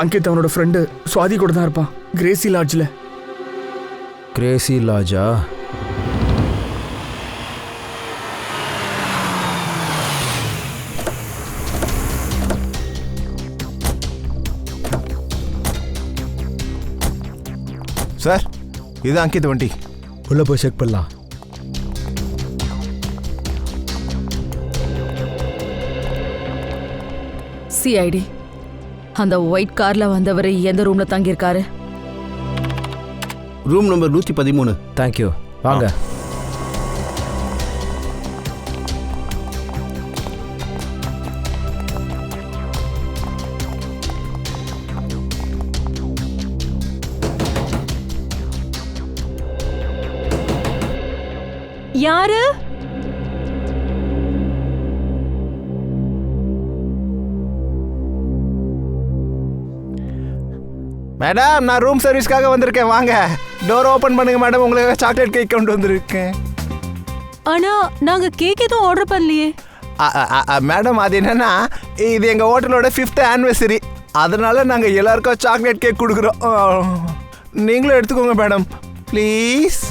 அங்கித் அவனோட ஃப்ரெண்டு சுவாதி கூட தான் இருப்பான், கிரேசி லாட்ஜில். கிரேசி லாஜா? சார், இது அங்கித் வண்டி. உள்ள போய் செக் பண்ணலாம். சிஐடி அந்த ஒயிட் கார்ல வந்தவர் எந்த ரூம்ல தங்கியிருக்காரு? Room number 113. தேங்க்யூ. வாங்க. யாரு? மேடம், நான் ரூம் சர்வீஸ்க்காக வந்திருக்கேன். வாங்க, டோர் ஓபன் பண்ணுங்க மேடம். உங்களுக்கு சாக்லேட் கேக் கொண்டு வந்திருக்கேன். ஆனா நாங்க கேக் எதுவும் ஆர்டர் பண்ணலையே. மேடம், அது என்னன்னா, இது எங்க ஹோட்டலோட 5th ஆனிவர்சரி. அதனால நாங்க எல்லாருக்கும் சாக்லேட் கேக் கொடுக்குறோம். நீங்களும் எடுத்துக்கோங்க மேடம், ப்ளீஸ்.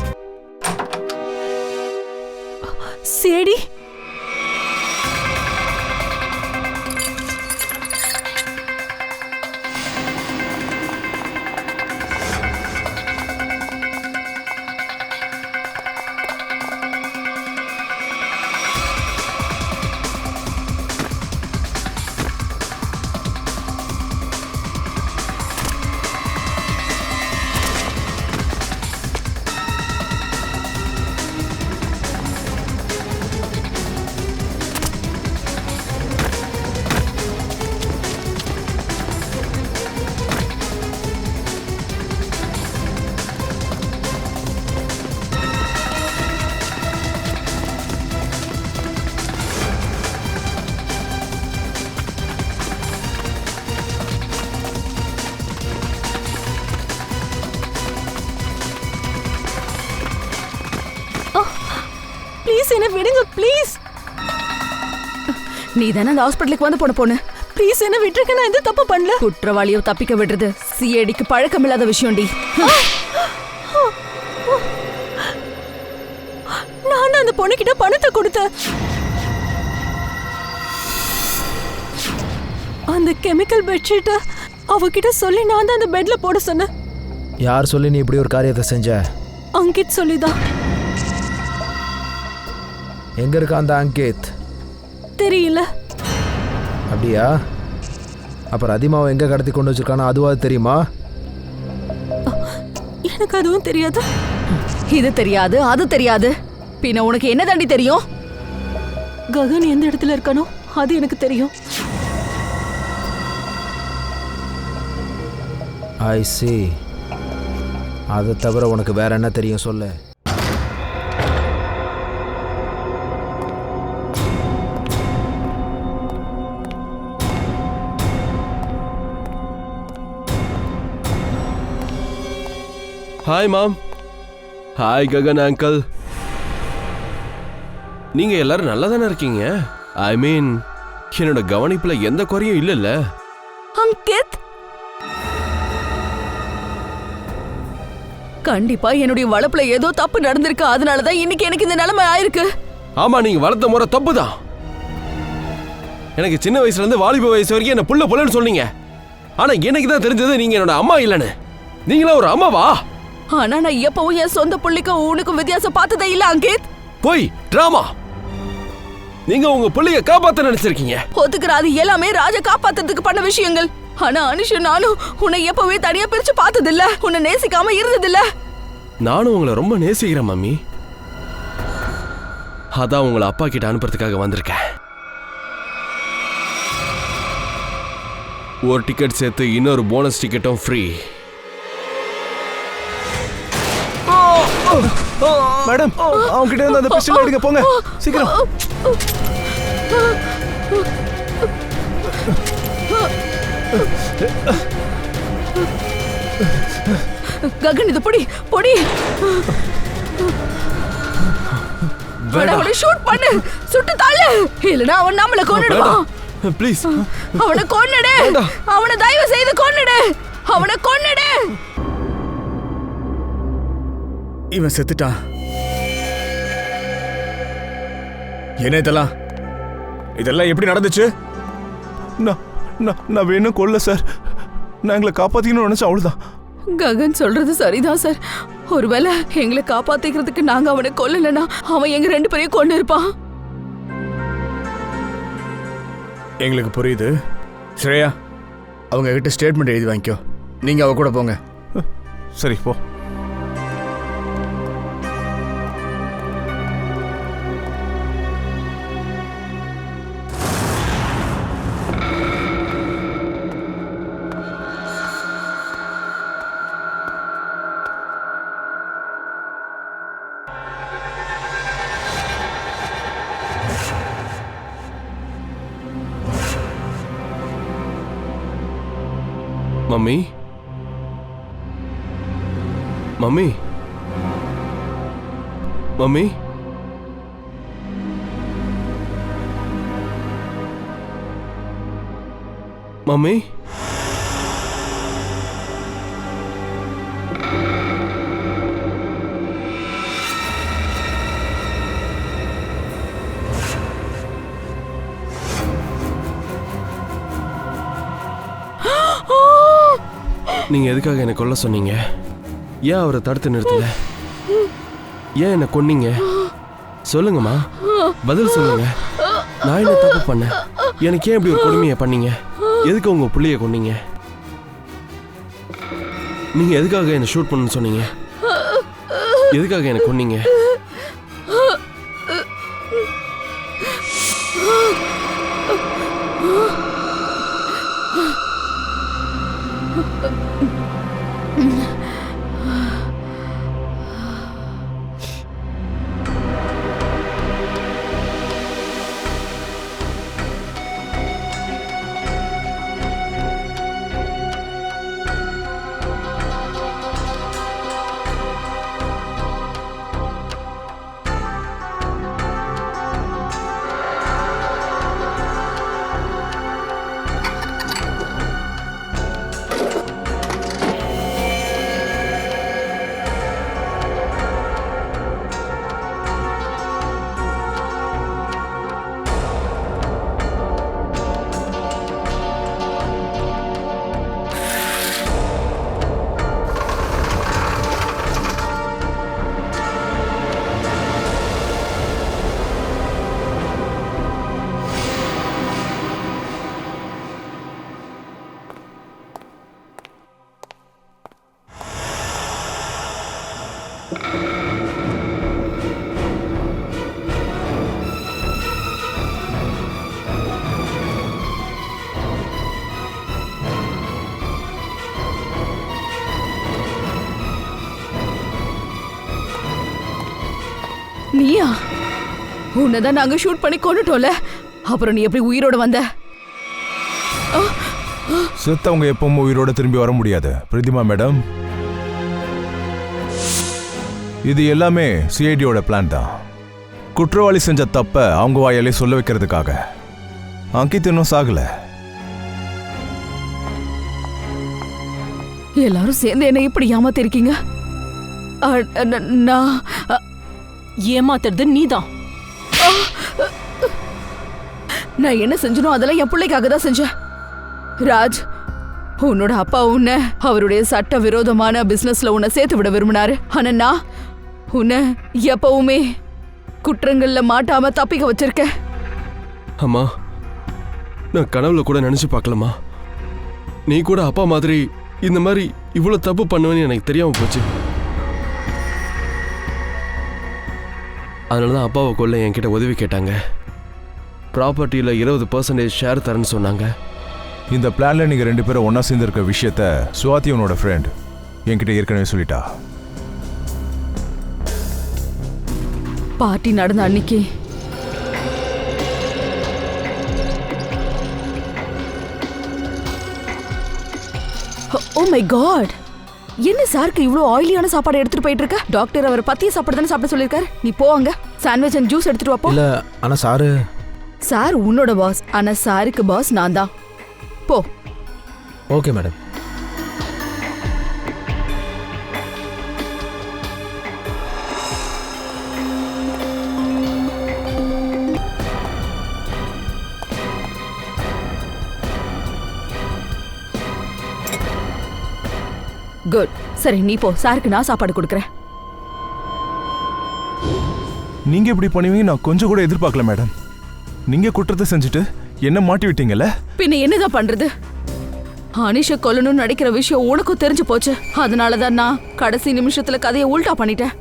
சரி. ப்ளீஸ் என்ன விடுங்க, ப்ளீஸ். நீ தானே அந்த ஹாஸ்பிட்டலுக்கு வந்து போன பொண்ணு. ப்ளீஸ் என்ன விட்டுருக்க, நான் எந்த தப்பு பண்ணல. குற்றவாளியோ தப்பிக்க விடுறது சிஐடிக்கு பழக்கம் இல்லாத விஷயம்டி. நான் அந்த பொண்ணுகிட்ட பணத்தை கொடுத்தேன். அந்த கெமிக்கல் பெட்ஷீட்டை அவகிட்ட சொல்லி நான் தான் அந்த பெட்ல போட சொன்னேன். யார் சொல்லி நீ இப்படி ஒரு காரியத்தை செஞ்ச? அங்கித் சொல்லிதான். எங்க இருக்கா அந்த அங்கித்? தெரியல. அப்படியா? அப்புறம் அதிமாவை எங்க கடத்தி கொண்டு வச்சிருக்கானா அதுவாது தெரியுமா? எனக்கு அதுவும் தெரியாது. இது தெரியாது, அது தெரியாது, பின்ன உனக்கு என்ன தாண்டி தெரியும்? ககன் எந்த இடத்துல இருக்கானோ அது எனக்கு தெரியும். ஐ see. அதை தவிர உனக்கு வேற என்ன தெரியும் சொல்லு. Hi ma'am. Hi Gagan uncle. நீங்க எல்லாரும் நல்லா தானே இருக்கீங்க? ஐ மீன், என்னோட கவனிப்புல எந்த குறையும் இல்லைல்ல? அங்கித், கண்டிப்பா என்னுடைய வளப்புல ஏதோ தப்பு நடந்திருக்கு. அதனாலதான் இன்னைக்கு எனக்கு இந்த நிலைமை ஆயிருக்கு. ஆமா, நீங்க வளர்த்த முறை தப்புதான். எனக்கு சின்ன வயசுல இருந்து வாலிப வயசு வரைக்கும் என்ன புள்ள புள்ளன்னு சொன்னீங்க. ஆனா எனக்கு தான் தெரிஞ்சது நீங்க என்னோட அம்மா இல்லைன்னு. நீங்களா ஒரு அம்மாவா? ஆனா நான் எப்பவும் என் சொந்த புள்ளிக்கும் உனக்கும் வித்தியாசம் பார்த்ததே இல்ல அங்கித். போய் டிராமா. நீங்க உங்க புள்ளைய காப்பாத்த நினைச்சிருக்கீங்க. ஒத்துக்கிற, அது எல்லாமே ராஜா காப்பாத்துறதுக்கு பண்ண விஷயங்கள். ஆனா அனுஷு நானும் உன்னை எப்பவே தனியா பிரிச்சு பார்த்ததில்ல, உன்னை நேசிக்காம இருந்ததில்ல. நானும் உங்களை ரொம்ப நேசிக்கிறேன் மம்மி. அதான் உங்களை அப்பா கிட்ட அனுப்புறதுக்காக வந்திருக்கேன். ஒரு டிக்கெட் சேர்த்து இன்னொரு போனஸ் டிக்கெட்டும் ஃப்ரீ. மேடம் அவங்க கிட்ட இருந்து அந்த பிஸ்டல் எடுக்க போங்க சீக்கிரம். ககன் இது பொடி பொடி. அவனை ஷூட் பண்ணு, சுட்டு தள்ளு, இல்லனா அவன் நம்மள கொன்னுடுவான். ப்ளீஸ் அவனை கொன்னுடு, அவனை தயவு செய்து கொன்னுடு, அவனை கொன்னுடு. இவன் செத்துட்டான். என்ன இதெல்லாம் எப்படி நடந்துச்சு? நான் வேணும் கொல்ல சார். நான் எங்களை காப்பாத்திக்கணும்னு நினைச்சேன், அவ்வளவுதான். ககன் சொல்றது சரிதான் சார். ஒருவேளை எங்களை காப்பாத்திக்கிறதுக்கு நாங்க அவனை கொல்லலனா அவன் எங்க 2 பேரையும் கொண்டு இருப்பான். எங்களுக்கு புரியுது. ஸ்ரேயா, அவங்க கிட்ட ஸ்டேட்மெண்ட் எழுதி வாங்கிக்கோ. நீங்க அவ கூட போங்க. சரி போ. மம்மி மம்மி மம்மி மம்மி நீங்க எதுக்காக என்னை கொல்ல சொன்னீங்க? ஏன் அவரை தடுத்து நிறுத்தல? ஏன் என்னை கொன்னீங்க? சொல்லுங்கம்மா, பதில் சொல்லுங்க. நான் என்ன தப்பு பண்ணேன்? எனக்கு ஏன் இப்படி ஒரு கொடுமையை பண்ணீங்க? எதுக்கு உங்க புள்ளைய கொன்னீங்க? நீங்க எதுக்காக என்னை ஷூட் பண்ணணும்னு சொன்னீங்க? எதுக்காக என்னை கொன்னீங்க? நீயா? உன்னதான் நாங்க ஷூட் பண்ணி கொண்டுட்டோம்ல, அப்புறம் நீ எப்படி உயிரோட வந்த? செத்தவங்க எப்பவும் உயிரோட திரும்பி வர முடியாது பிரதிமா மேடம். இது எல்லாமே சிஐடியோட பிளான் தான். குற்றவாளி செஞ்ச தப்ப அவங்க வாயாலே சொல்ல வைக்கிறதுக்காக. அங்கித் இன்னும் சாகல. எல்லாரும் சேர்ந்து என்ன இப்படி ஏமாத்திருக்கீங்க. நான் ஏமாத்துறது நீதான். நான் என்ன செஞ்சனோ அதெல்லாம் என் பிள்ளைக்காக தான் செஞ்சேன். ராஜ், உன்னோட அப்பா உன்னை அவருடைய சட்ட விரோதமான பிசினஸ்ல உன்னை சேர்த்து விட விரும்பினாரு. ஆனா நான் உன்னை எப்பவுமே குற்றங்கள்ல மாட்டாம தப்பிக்க வச்சிருக்கேன். அம்மா, நான் கனவுல கூட நினைச்சு பார்க்கலம்மா. நீ கூட அப்பா மாதிரி இந்த மாதிரி இவ்வளவு தப்பு பண்ணுவேன்னு எனக்கு தெரியாம போச்சு. அதனாலதான் அப்பாவை கொல்ல என்கிட்ட உதவி கேட்டாங்க. ப்ராப்பர்ட்டியில் 20% ஷேர் தரேன்னு சொன்னாங்க. இந்த பிளான்ல நீங்க 2 பேரும் ஒன்னா சேர்ந்து இருக்க விஷயத்த சுவாதி உன்னோட ஃப்ரெண்ட் என்கிட்ட ஏற்கனவே சொல்லிட்டா. பார்ட்டி நடந்த அன்னைக்கு ஓ மை காட், என்ன சாருக்கு இவ்வளோ ஆயிலியான சாப்பாடு எடுத்துட்டு போயிட்டு இருக்க? டாக்டர் அவர் பத்திய சாப்பாடு தானே சாப்பிட சொல்லியிருக்காரு. நீ போவாங்க சாண்ட்விச் அண்ட் ஜூஸ் எடுத்துட்டு வாப்போ. இல்லை ஆனால் சாரு சார் உன்னோட பாஸ், ஆனா சாருக்கு பாஸ் நான் தான். போ. Okay madam. குட். சரி நீ போ, சாருக்கு நான் சாப்பாடு கொடுக்குறேன். நீங்க இப்படி பண்ணுவீங்க நான் கொஞ்சம் கூட எதிர்பார்க்கல மேடம். நீங்க குற்றத்தை செஞ்சுட்டு என்ன மாட்டி விட்டீங்கல்ல. பின்ன என்னதான் பண்றது? அனிஷை கொல்லணும்னு நினைக்கிற விஷயம் உனக்கும் தெரிஞ்சு போச்சு. அதனாலதான் நான் கடைசி நிமிஷத்துல கதையை உல்டா பண்ணிட்டேன்.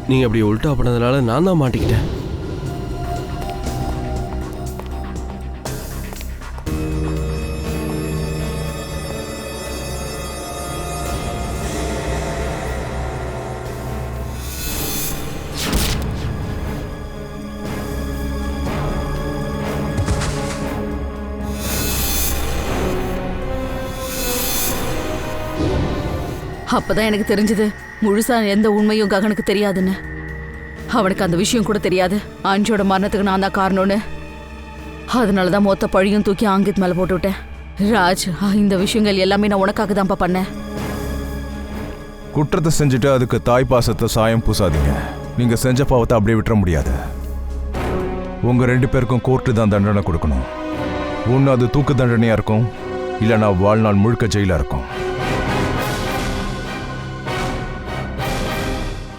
நீங்க அப்படி உல்டா பண்ணதுனால நான் தான் மாட்டிக்கிட்டேன். அப்பதான் எனக்கு தெரிஞ்சது முழுசா எந்த உண்மையும் ககனுக்கு தெரியாதுன்னு. அவனுக்கு அந்த விஷயம் கூட தெரியாது அஞ்சோட மரணத்துக்கு நான் தான் காரணம்னு. அதனாலதான் மொத்த பழியும் தூக்கி அங்கித் மேல போட்டு விட்டேன். ராஜ், இந்த விஷயங்கள் எல்லாமே நான் உனக்காக தான்ப்பா பண்ணேன். குற்றத்தை செஞ்சுட்டு அதுக்கு தாய் பாசத்தை சாயம் பூசாதீங்க. நீங்க செஞ்ச பாவத்தை அப்படியே விட்டுற முடியாது. உங்க 2 பேருக்கும் கோர்ட்டு தான் தண்டனை கொடுக்கணும். ஒன்று அது தூக்கு தண்டனையா இருக்கும், இல்லைனா வாழ்நாள் முழுக்க ஜெயிலா இருக்கும்.